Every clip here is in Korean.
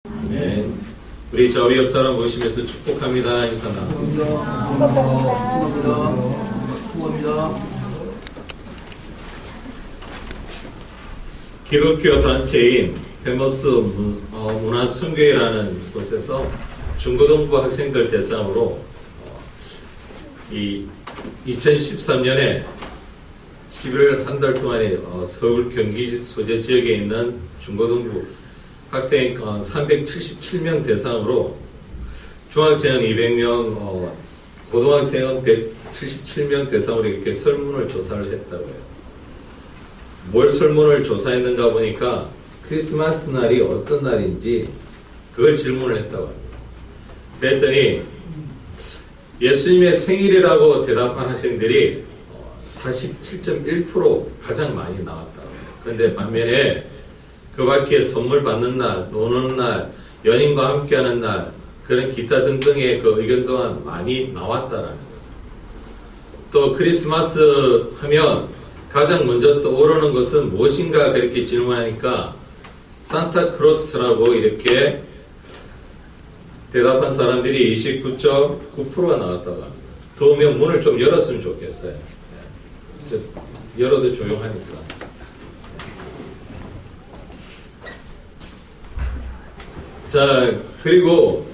네. 우리 저 옆 사람 보시면서 축복합니다. 인사나. 축복합니다. 기독교 단체인 페머스 문화선교회라는 곳에서 중고등부 학생들 대상으로 이 2013년에 11월 한 달 동안에 서울 경기 소재 지역에 있는 중고등부 학생 377명 대상으로 중학생은 200명, 고등학생은 177명 대상으로 이렇게 설문을 조사를 했다고 해요. 뭘 설문을 조사했는가 보니까 크리스마스 날이 어떤 날인지 그걸 질문을 했다고 합니다. 그랬더니 예수님의 생일이라고 대답한 학생들이 47.1% 가장 많이 나왔다고 해요. 그런데 반면에 그 밖에 선물 받는 날, 노는 날, 연인과 함께하는 날, 그런 기타 등등의 그 의견 또한 많이 나왔다라는 거예요. 또 크리스마스 하면 가장 먼저 떠오르는 것은 무엇인가 그렇게 질문하니까 산타크로스라고 이렇게 대답한 사람들이 29.9%가 나왔다고 합니다. 더우면 문을 좀 열었으면 좋겠어요. 열어도 조용하니까. 자, 그리고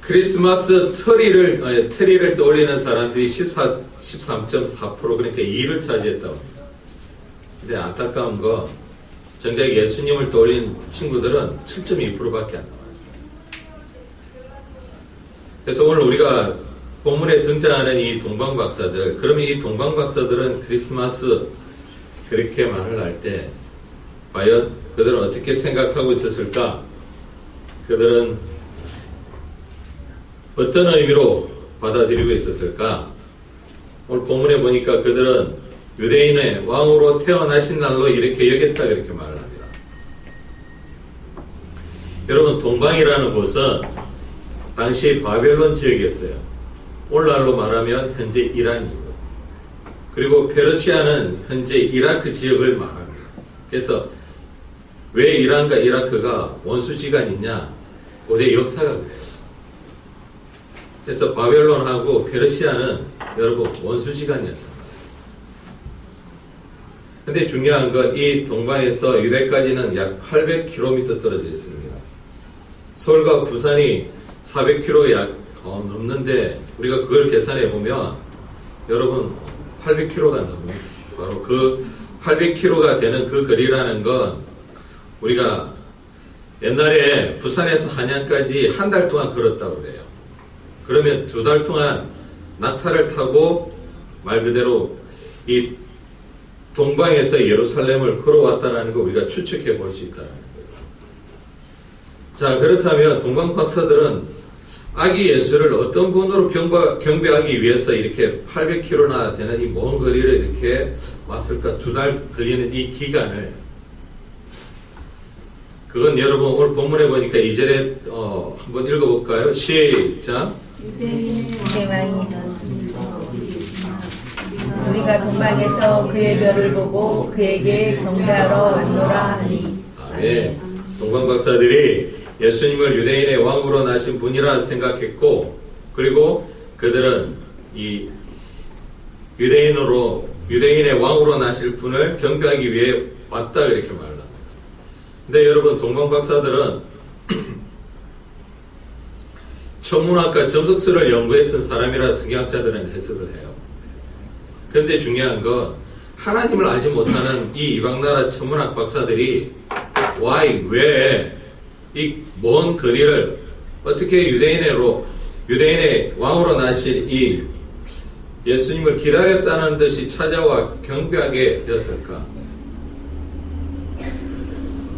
크리스마스 트리를 떠올리는 사람들이 13.4% 그러니까 2를 차지했다고 합니다. 근데 안타까운 거 정작 예수님을 떠올린 친구들은 7.2%밖에 안 나왔어요. 그래서 오늘 우리가 본문에 등장하는 이 동방박사들, 그러면 이 동방박사들은 크리스마스 그렇게 말을 할 때 과연 그들은 어떻게 생각하고 있었을까? 그들은 어떤 의미로 받아들이고 있었을까? 오늘 본문에 보니까 그들은 유대인의 왕으로 태어나신 날로 이렇게 여겼다 그렇게 말을 합니다. 여러분, 동방이라는 곳은 당시 바벨론 지역이었어요. 오늘날로 말하면 현재 이란이고, 그리고 페르시아는 현재 이라크 지역을 말합니다. 그래서 왜 이란과 이라크가 원수지간이냐? 고대 역사가 그래요. 그래서 바벨론하고 페르시아는 여러분 원수지간이었다. 근데 중요한 건 이 동방에서 유대까지는 약 800km 떨어져 있습니다. 서울과 부산이 400km 약 넘는데 우리가 그걸 계산해 보면 여러분 800km가 넘는 바로 그 800km가 되는 그 거리라는 건 우리가 옛날에 부산에서 한양까지 한 달 동안 걸었다고 그래요. 그러면 2달 동안 낙타를 타고 말 그대로 이 동방에서 예루살렘을 걸어왔다는 거 우리가 추측해 볼 수 있다는 거예요. 자, 그렇다면 동방 박사들은 아기 예수를 어떤 분으로 경배하기 위해서 이렇게 800km나 되는 이 먼 거리를 이렇게 왔을까? 2달 걸리는 이 기간을, 그건 여러분 오늘 본문에 보니까 2절에 한번 읽어볼까요? 시작. 우리가 동방에서 그의 별을 보고 그에게 경배하러 왔노라 하니. 네. 동방 박사들이 예수님을 유대인의 왕으로 나신 분이라 생각했고, 그리고 그들은 이 유대인의 왕으로 나실 분을 경배하기 위해 왔다 이렇게 말합니다. 근데 여러분, 동방 박사들은 천문학과 점석술을 연구했던 사람이라 성경학자들은 해석을 해요. 그런데 중요한 건 하나님을 알지 못하는 이 이방나라 천문학 박사들이 왜 이 먼 거리를 어떻게 유대인의 왕으로 나신 이 예수님을 기다렸다는 듯이 찾아와 경배하게 되었을까?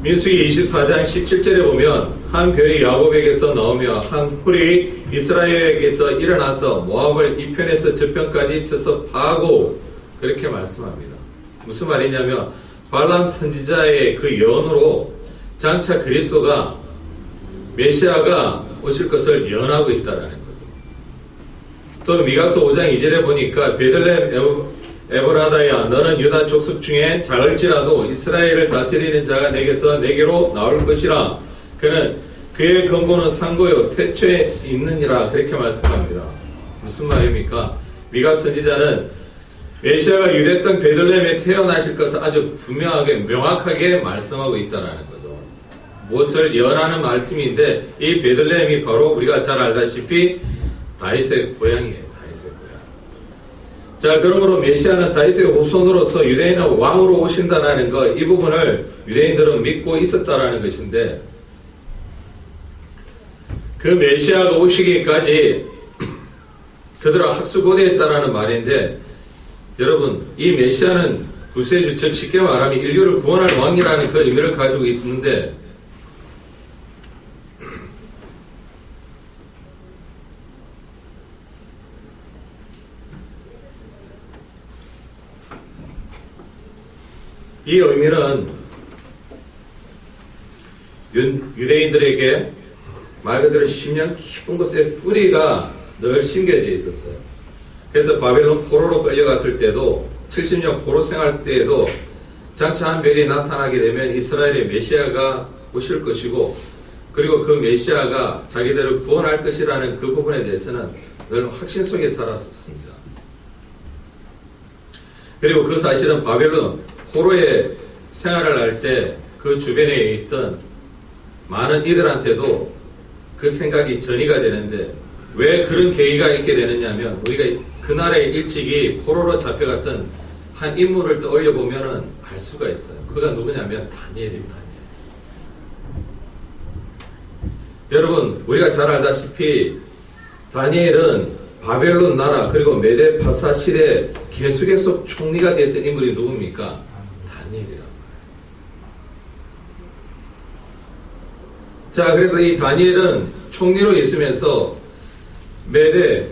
민수기 24장 17절에 보면 한 별이 야곱에게서 나오며 한 뿔이 이스라엘에게서 일어나서 모압을 이편에서 저편까지 쳐서 파고, 그렇게 말씀합니다. 무슨 말이냐면 발람 선지자의 그 예언으로 장차 그리스도가 메시아가 오실 것을 예언하고 있다라는 거죠. 또 미가서 5장 2절에 보니까 베들레헴 에브라다야, 너는 유다 족속 중에 작을지라도 이스라엘을 다스리는 자가 내게로 나올 것이라. 그는 그의 근본은 상고요 태초에 있느니라 그렇게 말씀합니다. 무슨 말입니까? 미가 선지자는 메시아가 유대 땅 베들레헴에 태어나실 것을 아주 분명하게 명확하게 말씀하고 있다는 거죠. 무엇을 예언하는 말씀인데 이 베들레헴이 바로 우리가 잘 알다시피 다윗의 고향이에요. 다윗의 고향. 자, 그러므로 메시아는 다윗의 후손으로서 유대인의 왕으로 오신다는 것, 이 부분을 유대인들은 믿고 있었다라는 것인데 그 메시아가 오시기까지 그들은 학수고대했다라는 말인데 여러분, 이 메시아는 구세주, 즉 쉽게 말하면 인류를 구원할 왕이라는 그 의미를 가지고 있는데 이 의미는 유대인들에게 말 그대로 심령 깊은 곳에 뿌리가 늘 심겨져 있었어요. 그래서 바벨론 포로로 끌려갔을 때도 70년 포로 생활 때에도 장차 한 별이 나타나게 되면 이스라엘의 메시아가 오실 것이고 그리고 그 메시아가 자기들을 구원할 것이라는 그 부분에 대해서는 늘 확신 속에 살았었습니다. 그리고 그 사실은 바벨론 포로의 생활을 할 때 그 주변에 있던 많은 이들한테도 그 생각이 전이가 되는데 왜 그런 계기가 있게 되느냐면 우리가 그날에 일찍이 포로로 잡혀갔던 한 인물을 떠올려 보면은 알 수가 있어요. 그가 누구냐면 다니엘입니다. 여러분, 우리가 잘 알다시피 다니엘은 바벨론 나라 그리고 메데 파사 시대 계속 총리가 됐던 인물이 누굽니까? 다니엘이라고. 자, 그래서 이 다니엘은 총리로 있으면서 메데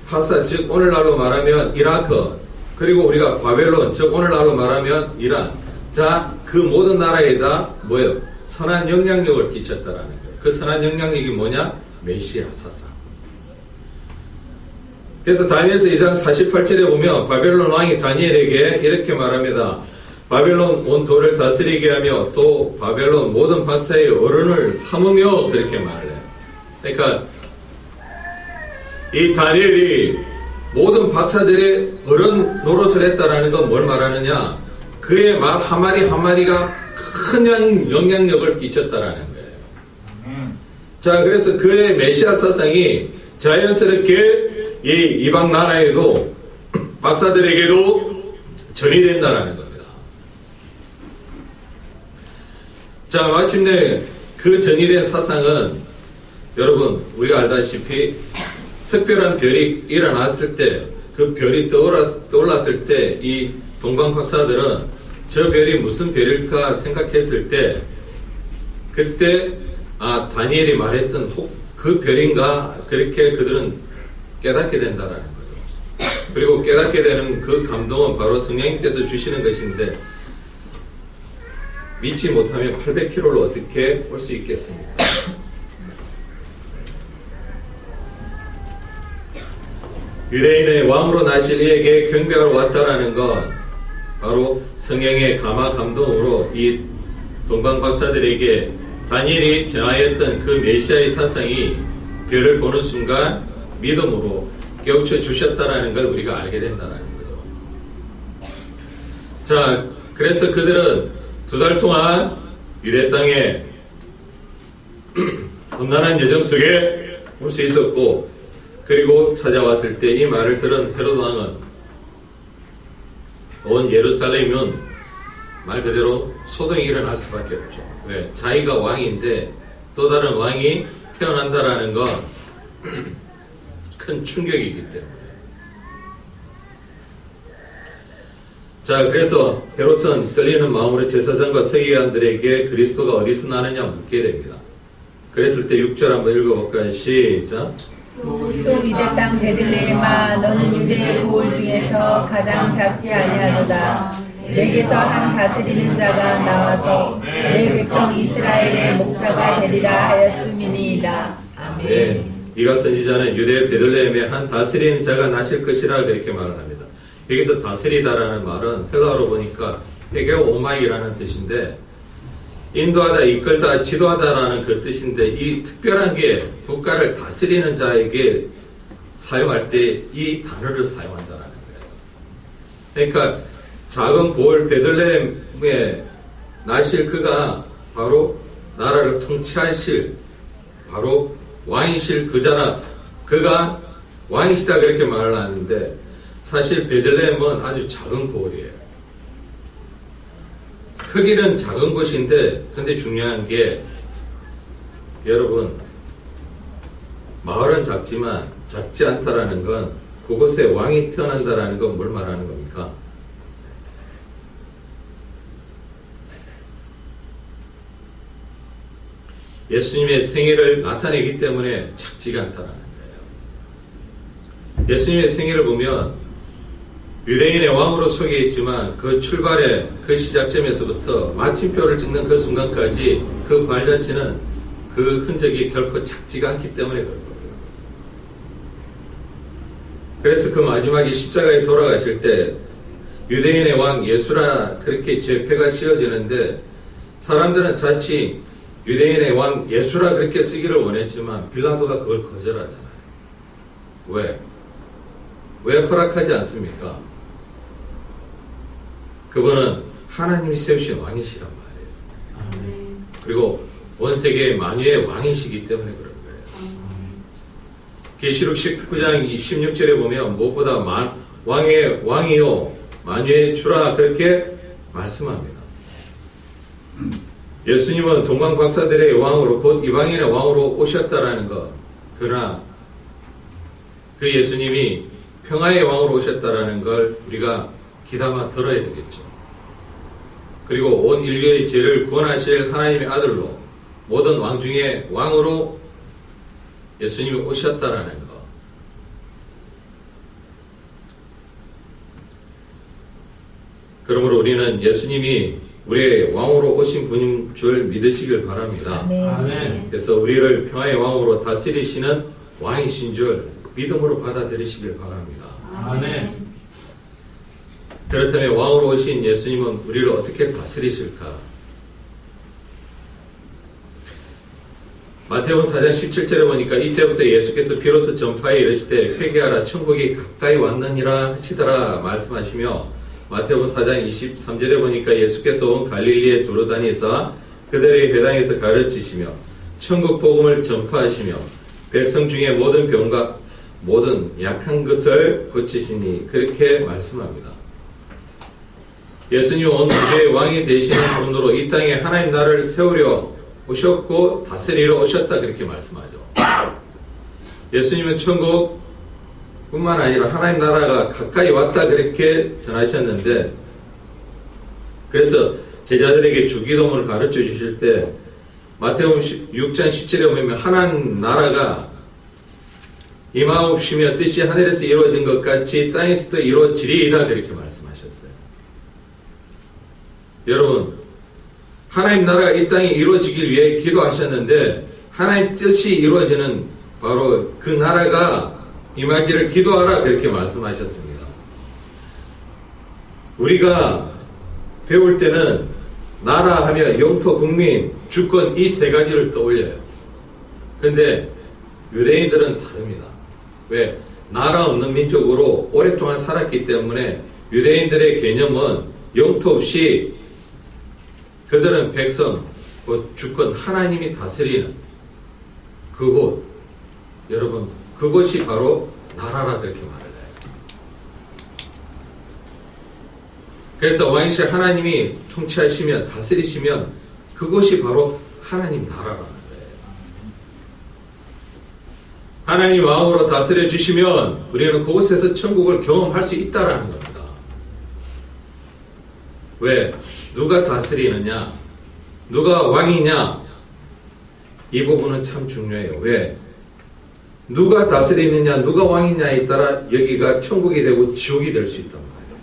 파사, 즉 오늘날로 말하면 이라크, 그리고 우리가 바벨론, 즉 오늘날로 말하면 이란, 자, 그 모든 나라에다 뭐예요? 선한 영향력을 끼쳤다라는 거예요. 그 선한 영향력이 뭐냐? 메시아 사상. 그래서 다니엘서 2장 48절에 보면 바벨론 왕이 다니엘에게 이렇게 말합니다. 바벨론 온 도를 다스리게 하며 또 바벨론 모든 박사의 어른을 삼으며 그렇게 말해요. 그러니까 이 다니엘이 모든 박사들의 어른 노릇을 했다라는 건 뭘 말하느냐? 그의 말 한마디 한마디가 큰 영향력을 끼쳤다라는 거예요. 자, 그래서 그의 메시아 사상이 자연스럽게 이 이방 나라에도 박사들에게도 전이된다라는 겁니다. 자, 마침내 그 전이된 사상은 여러분 우리가 알다시피 특별한 별이 일어났을 때, 그 별이 떠올랐을 때 이 동방 박사들은 저 별이 무슨 별일까 생각했을 때 그때 다니엘이 말했던 그 별인가 그렇게 그들은 깨닫게 된다라는 거죠. 그리고 깨닫게 되는 그 감동은 바로 성령님께서 주시는 것인데 믿지 못하면 800km를 어떻게 올 수 있겠습니까? 유대인의 왕으로 나실 이에게 경배하러 왔다라는 건 바로 성령의 감화 감동으로 이 동방 박사들에게 다니엘이 전하였던 그 메시아의 사상이 별을 보는 순간 믿음으로 깨우쳐 주셨다라는 걸 우리가 알게 된다는 거죠. 자, 그래서 그들은 2달 동안 유대 땅에 험난한 여정 속에 올 수 있었고, 그리고 찾아왔을 때 이 말을 들은 헤롯 왕은 온 예루살렘은 말 그대로 소동이 일어날 수밖에 없죠. 왜? 자기가 왕인데 또 다른 왕이 태어난다라는 건 큰 충격이기 때문에. 자, 그래서 헤롯은 떨리는 마음으로 제사장과 서기관들에게 그리스도가 어디서 나느냐 묻게 됩니다. 그랬을 때 6절 한번 읽어볼까요? 시작. 또 유대 땅 베들레헴아, 너는 유대의 고을 중에서 가장 작지 아니하도다. 내게서 한 다스리는 자가 나와서 내 백성 이스라엘의 목자가 되리라 하였음이니이다. 아멘. 네, 이가 선지자는 유대 베들레헴에 한 다스리는 자가 나실 것이라 그렇게 말을 합니다. 여기서 다스리다라는 말은 헬라어로 보니까 헤게오마이라는 뜻인데 인도하다, 이끌다, 지도하다라는 그 뜻인데 이 특별한 게 국가를 다스리는 자에게 사용할 때 이 단어를 사용한다는 거예요. 그러니까 작은 보을 베들레헴에 나실 그가 바로 나라를 통치하실 바로 왕이실 그자라. 그가 왕이시다 그렇게 말을 하는데 사실 베들레헴은 아주 작은 보울이에요. 크기는 작은 곳인데 근데 중요한 게 여러분 마을은 작지만 작지 않다라는 건 그곳에 왕이 태어난다라는 건 뭘 말하는 겁니까? 예수님의 생애를 나타내기 때문에 작지가 않다라는 거예요. 예수님의 생애를 보면 유대인의 왕으로 소개했지만 그 출발의 그 시작점에서부터 마침표를 찍는 그 순간까지 그 발자취는 그 흔적이 결코 작지가 않기 때문에 그런 겁니다. 그래서 그 마지막에 십자가에 돌아가실 때 유대인의 왕 예수라 그렇게 죄패가 씌워지는데 사람들은 자칫 유대인의 왕 예수라 그렇게 쓰기를 원했지만 빌라도가 그걸 거절하잖아요. 왜? 왜 허락하지 않습니까? 그분은 하나님이 세우신 왕이시란 말이에요. 그리고 온 세계의 만유의 왕이시기 때문에 그런 거예요. 계시록 19장 16절에 보면 무엇보다 왕의 왕이요 만유의 주라 그렇게 말씀합니다. 예수님은 동방 박사들의 왕으로 곧 이방인의 왕으로 오셨다라는 것. 그러나 그 예수님이 평화의 왕으로 오셨다라는 걸 우리가 귀담아 들어야 되겠죠. 그리고 온 인류의 죄를 구원하실 하나님의 아들로 모든 왕 중에 왕으로 예수님이 오셨다라는 것. 그러므로 우리는 예수님이 우리의 왕으로 오신 분인 줄 믿으시길 바랍니다. 아멘. 그래서 우리를 평화의 왕으로 다스리시는 왕이신 줄 믿음으로 받아들이시길 바랍니다. 아멘. 그렇다면 왕으로 오신 예수님은 우리를 어떻게 다스리실까? 마태복음 4장 17절에 보니까 이때부터 예수께서 비로소 전파에 이르시되 회개하라 천국이 가까이 왔느니라 하시더라 말씀하시며 마태복음 4장 23절에 보니까 예수께서 온 갈릴리에 두루 다니사 그들의 회당에서 가르치시며 천국 복음을 전파하시며 백성 중에 모든 병과 모든 약한 것을 고치시니 그렇게 말씀합니다. 예수님은 온 우주의 왕이 되시는 분으로 이 땅에 하나님 나라를 세우려 오셨고 다스리러 오셨다 그렇게 말씀하죠. 예수님은 천국뿐만 아니라 하나님 나라가 가까이 왔다 그렇게 전하셨는데 그래서 제자들에게 주기도문을 가르쳐 주실 때 마태복음 6장 10절에 보면 하나님 나라가 임하옵시며 뜻이 하늘에서 이루어진 것 같이 땅에서도 이루어지리이다 그렇게 말씀하셨어요. 여러분 하나님 나라가 이 땅에 이루어지길 위해 기도하셨는데 하나님 뜻이 이루어지는 바로 그 나라가 임하기를 기도하라 그렇게 말씀하셨습니다. 우리가 배울 때는 나라 하면 영토, 국민, 주권 이 세 가지를 떠올려요. 그런데 유대인들은 다릅니다. 왜? 나라 없는 민족으로 오랫동안 살았기 때문에 유대인들의 개념은 영토 없이 그들은 백성, 곧 주권 하나님이 다스리는 그곳, 여러분 그것이 바로 나라라 그렇게 말을 해요. 그래서 왕이신 하나님이 통치하시면 다스리시면 그것이 바로 하나님 나라라는 거예요. 하나님 왕으로 다스려 주시면 우리는 그곳에서 천국을 경험할 수 있다라는 겁니다. 왜? 누가 다스리느냐? 누가 왕이냐? 이 부분은 참 중요해요. 왜? 누가 다스리느냐, 누가 왕이냐에 따라 여기가 천국이 되고 지옥이 될 수 있단 말이에요.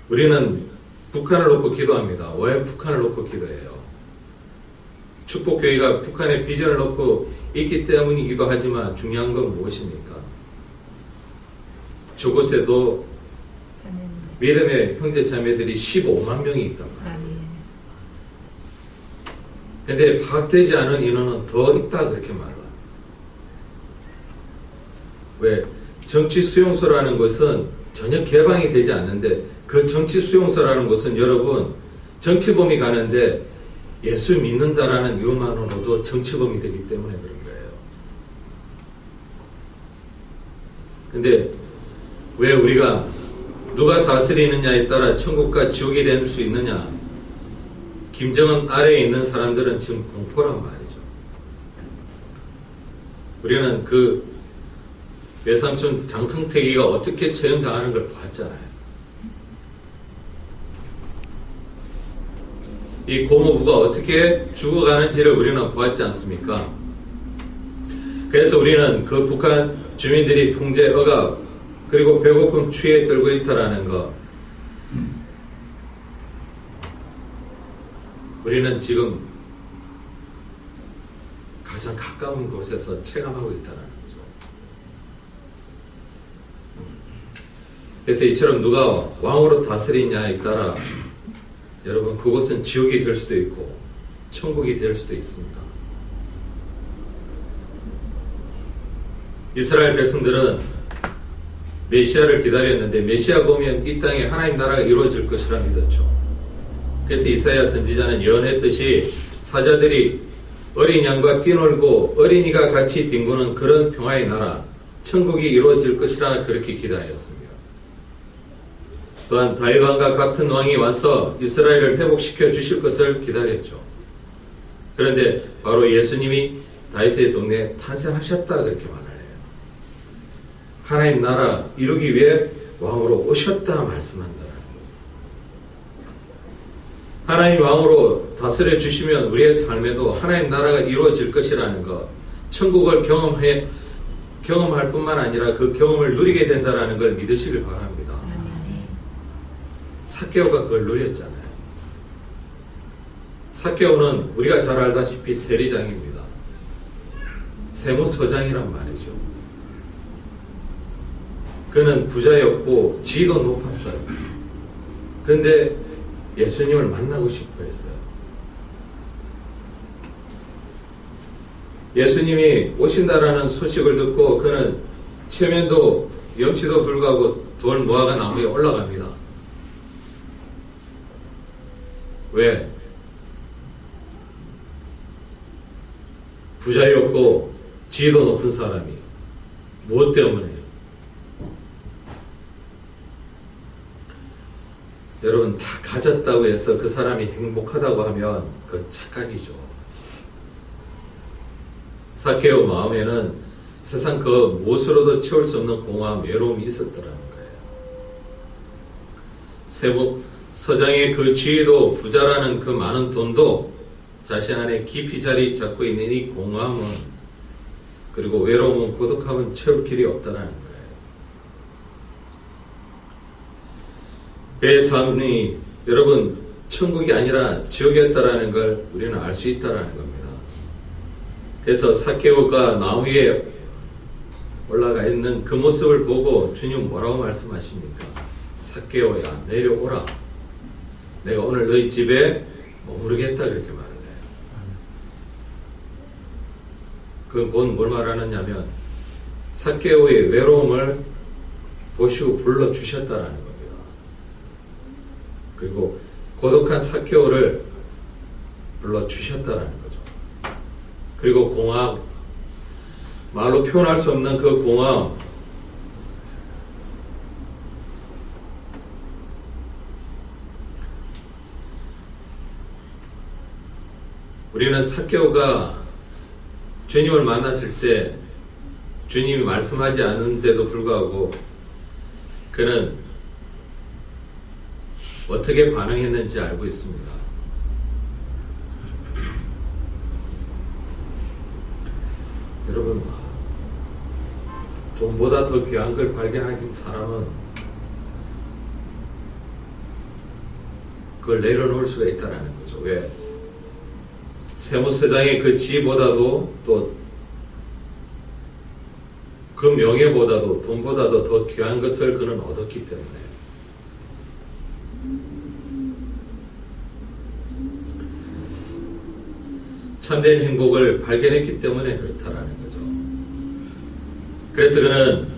우리는 북한을 놓고 기도합니다. 왜 북한을 놓고 기도해요? 축복교회가 북한의 비전을 놓고 있기 때문이기도 하지만 중요한 건 무엇입니까? 저곳에도 믿음의 형제 자매들이 15만 명이 있단 말이에요. 근데 파악되지 않은 인원은 더 있다 그렇게 말해요. 왜? 정치 수용소라는 것은 전혀 개방이 되지 않는데 그 정치 수용소라는 것은 여러분 정치범이 가는데 예수 믿는다라는 이유만으로도 정치범이 되기 때문에 그런 거예요. 근데 왜 우리가 누가 다스리느냐에 따라 천국과 지옥이 될 수 있느냐? 김정은 아래에 있는 사람들은 지금 공포란 말이죠. 우리는 그 외삼촌 장성택이가 어떻게 처형당하는 걸 봤잖아요. 이 고모부가 어떻게 죽어가는지를 우리는 보았지 않습니까? 그래서 우리는 그 북한 주민들이 통제 억압 그리고 배고픔 추위에 떨고 있다라는 것, 우리는 지금 가장 가까운 곳에서 체감하고 있다는 거죠. 그래서 이처럼 누가 왕으로 다스리냐에 따라 여러분 그곳은 지옥이 될 수도 있고 천국이 될 수도 있습니다. 이스라엘 백성들은 메시아를 기다렸는데 메시아가 오면 이 땅에 하나님 나라가 이루어질 것이라 믿었죠. 그래서 이사야 선지자는 예언했듯이 사자들이 어린 양과 뛰놀고 어린이가 같이 뒹구는 그런 평화의 나라, 천국이 이루어질 것이라 그렇게 기다렸습니다. 또한 다윗 왕과 같은 왕이 와서 이스라엘을 회복시켜 주실 것을 기다렸죠. 그런데 바로 예수님이 다윗의 동네에 탄생하셨다 그렇게 말해요. 하나님 나라 이루기 위해 왕으로 오셨다 말씀한다는 거죠. 하나님 왕으로 다스려 주시면 우리의 삶에도 하나님 나라가 이루어질 것이라는 것, 천국을 경험할 뿐만 아니라 그 경험을 누리게 된다는 걸 믿으시길 바랍니다. 삭개오가 그걸 누렸잖아요. 삭개오는 우리가 잘 알다시피 세리장입니다. 세무서장이란 말이죠. 그는 부자였고 지위도 높았어요. 그런데 예수님을 만나고 싶어 했어요. 예수님이 오신다라는 소식을 듣고 그는 체면도 염치도 불구하고 돌 모아가 나무에 올라갑니다. 왜? 부자였고 지위도 높은 사람이 무엇 때문에? 여러분 다 가졌다고 해서 그 사람이 행복하다고 하면 그건 착각이죠. 삭개오 마음에는 세상 그 무엇으로도 채울 수 없는 공허함, 외로움이 있었더라는 거예요. 세무 서장의 그 지위도 부자라는 그 많은 돈도 자신 안에 깊이 자리 잡고 있는 이 공허함은 그리고 외로움은 고독함은 채울 길이 없다는 거예요. 그의 삶이 여러분 천국이 아니라 지옥이었다라는 걸 우리는 알 수 있다라는 겁니다. 그래서 삭개오가 나무 위에 올라가 있는 그 모습을 보고 주님 뭐라고 말씀하십니까? 삭개오야 내려오라. 내가 오늘 너희 집에 머무르겠다 그렇게 말을 해요. 그건 곧 뭘 말하느냐면 삭개오의 외로움을 보시고 불러주셨다라는 겁니다. 그리고 고독한 삭개오를 불러주셨다라는 거죠. 그리고 공허함, 말로 표현할 수 없는 그 공허함, 우리는 삭개오가 주님을 만났을 때 주님이 말씀하지 않는데도 불구하고 그는 어떻게 반응했는지 알고 있습니다. 여러분, 돈보다 더 귀한 걸 발견한 사람은 그걸 내려놓을 수가 있다는 거죠. 왜? 세무서장의 그 지위보다도 또 그 명예보다도 돈보다도 더 귀한 것을 그는 얻었기 때문에 참된 행복을 발견했기 때문에 그렇다라는 거죠. 그래서 그는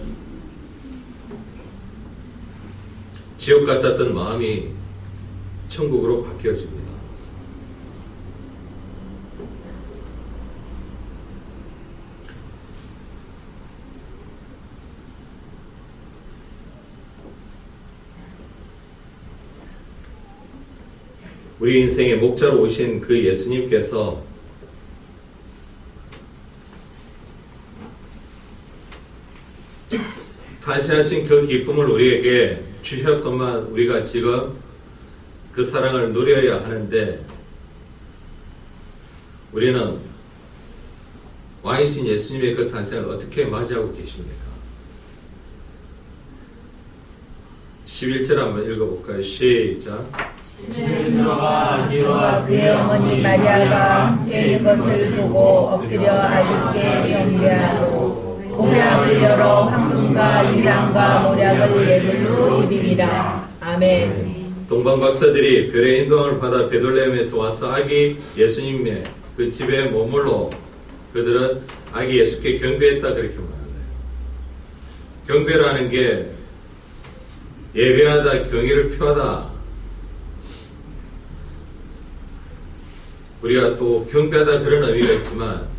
지옥 같았던 마음이 천국으로 바뀌어집니다. 우리 인생의 목자로 오신 그 예수님께서 탄생하신 그 기쁨을 우리에게 주셨건만 우리가 지금 그 사랑을 누려야 하는데 우리는 왕이신 예수님의 그 탄생을 어떻게 맞이하고 계십니까? 11절 한번 읽어볼까요? 시작. 주님과 그의 어머니 마리아가 함께 있는 것을 보고 엎드려 아들께 경배하고 복약을 열어 황금과 유향과 모략을 예물로 드리리라. 아멘. 동방 박사들이 별의 인도함을 받아 베들레헴에서 와서 아기 예수님의 그 집에 머물러 그들은 아기 예수께 경배했다 그렇게 말합니다. 경배라는 게 예배하다, 경의를 표하다. 우리가 또 경배하다 그런 의미가 있지만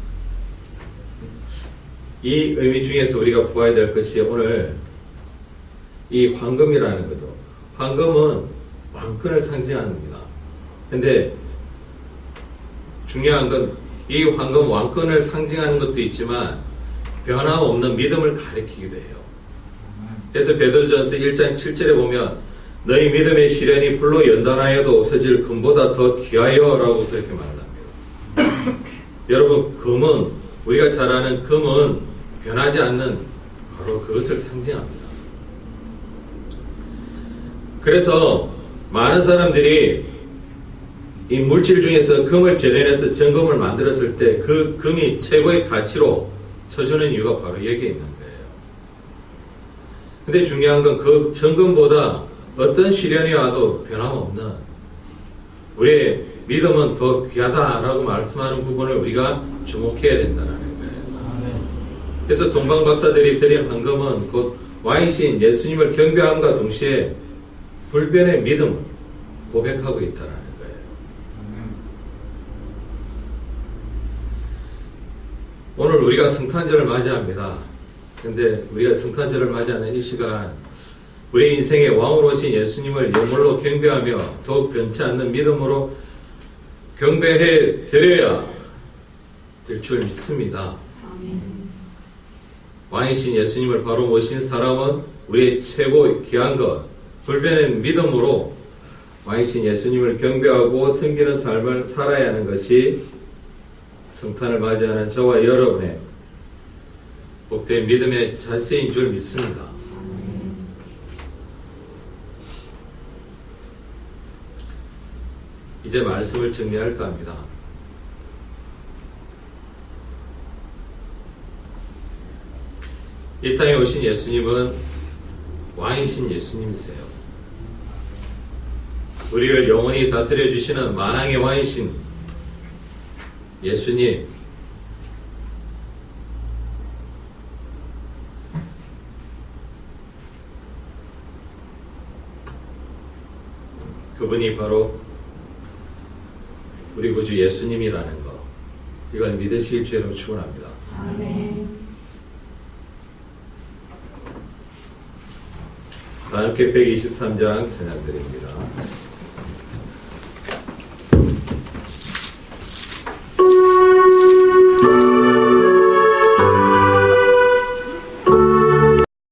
이 의미 중에서 우리가 보아야 될 것이 오늘 이 황금이라는 거죠. 황금은 왕권을 상징합니다. 근데 중요한 건 이 황금 왕권을 상징하는 것도 있지만 변함없는 믿음을 가리키기도 해요. 그래서 베드로전서 1장 7절에 보면 너희 믿음의 시련이 불로 연단하여도 없어질 금보다 더 귀하여라고 그렇게 말합니다. 여러분, 금은 우리가 잘 아는 금은 변하지 않는 바로 그것을 상징합니다. 그래서 많은 사람들이 이 물질 중에서 금을 재련해서 정금을 만들었을 때 그 금이 최고의 가치로 쳐주는 이유가 바로 여기에 있는 거예요. 근데 중요한 건 그 정금보다 어떤 시련이 와도 변함없는 우리의 믿음은 더 귀하다라고 말씀하는 부분을 우리가 주목해야 된다는 거예요. 그래서 동방 박사들이 드린 황금은 곧 왕이신 예수님을 경배함과 동시에 불변의 믿음을 고백하고 있다는 거예요. 오늘 우리가 성탄절을 맞이합니다. 근데 우리가 성탄절을 맞이하는 이 시간 우리 인생의 왕으로 오신 예수님을 영물로 경배하며 더욱 변치 않는 믿음으로 경배해 드려야 될 줄 믿습니다. 왕이신 예수님을 바로 모신 사람은 우리의 최고 귀한 것, 불변의 믿음으로 왕이신 예수님을 경배하고 섬기는 삶을 살아야 하는 것이 성탄을 맞이하는 저와 여러분의 복된 믿음의 자세인 줄 믿습니다. 이제 말씀을 정리할까 합니다. 이 땅에 오신 예수님은 왕이신 예수님이세요. 우리를 영원히 다스려 주시는 만왕의 왕이신 예수님, 그분이 바로 우리 구주 예수님이라는 것, 이걸 믿으실 줄로 축원합니다. 아멘. 다 함께 123장 찬양 드립니다.